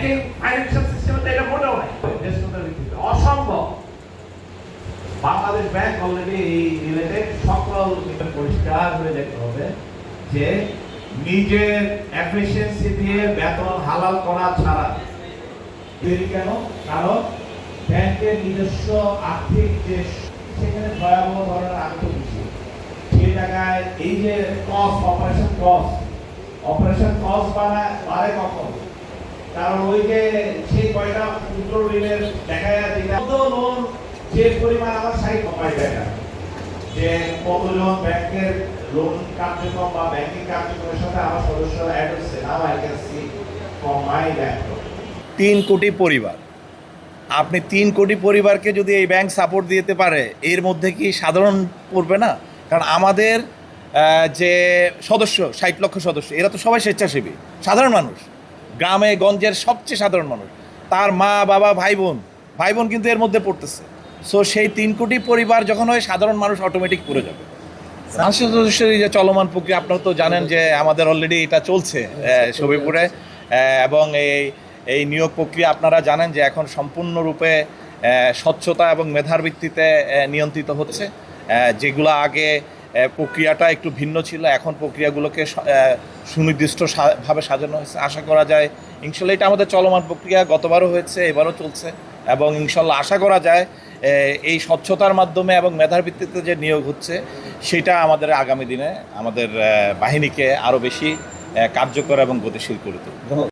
Banking financial সিস্টেমে তো এটা মোটেও নাই, অসম্ভব। বাংলাদেশ ব্যাংক অলরেডি এই রিলেটেড সকল পরিষ্কার হয়ে যেতে হবে যে নিজের এফিসিয়েন্সি দিয়ে বেতন হালাল করা ছাড়া। কেন? কারণ ব্যাংকের নিজস্ব আর্থিক যে সেখানে ভয়াবহ ধরনের আর্থিক বিষয়, সেই জায়গায় এই যে অপারেশন কস্ট বাড়ে কখন? কারণ ওই যে সেই কয়টা ক্ষুদ্র ঋণের দেখা যায় লোন যে পরিমাণ আমার 60 কমাই যায় না, যে কতজন ব্যাংকের লোন কার্যক্রম বা ব্যাংকিং কার্যক্রমের সাথে আমার সদস্যরা অ্যাড হচ্ছে। Now I can see from my bank 3 কোটি পরিবার, আপনি 3 কোটি পরিবারকে যদি এই ব্যাংক সাপোর্ট দিতে পারে, এর মধ্যে কি সাধারণ পড়বে না? কারণ আমাদের যে সদস্য 60 লক্ষ সদস্য, এরা তো সবাই স্বেচ্ছাসেবী সাধারণ মানুষ, গ্রামে গঞ্জের সবচেয়ে সাধারণ মানুষ, তার মা বাবা ভাই বোন কিন্তু এর মধ্যে পড়তেছে। সো সেই 3 কোটি পরিবার যখন হয়, সাধারণ মানুষ অটোমেটিক পড়ে যাবে। সংসদ সদস্যের যে চলমান প্রক্রিয়া, আপনারা তো জানেন যে আমাদের অলরেডি এটা চলছে সবিপুরে, এবং এই নিয়োগ প্রক্রিয়া আপনারা জানেন যে এখন সম্পূর্ণরূপে স্বচ্ছতা এবং মেধার ভিত্তিতে নিয়ন্ত্রিত হচ্ছে। যেগুলো আগে প্রক্রিয়াটা একটু ভিন্ন ছিল, এখন প্রক্রিয়াগুলোকে সুনির্দিষ্টভাবে সাজানো হয়েছে। আশা করা যায় ইনশাল্লাহ এটা আমাদের চলমান প্রক্রিয়া, গতবারও হয়েছে, এবারও চলছে, এবং ইনশাল্লাহ আশা করা যায় এই স্বচ্ছতার মাধ্যমে এবং মেধার ভিত্তিতে যে নিয়োগ হচ্ছে, সেটা আমাদের আগামী দিনে আমাদের বাহিনীকে আরও বেশি কার্যকর এবং গতিশীল করে তুলবে।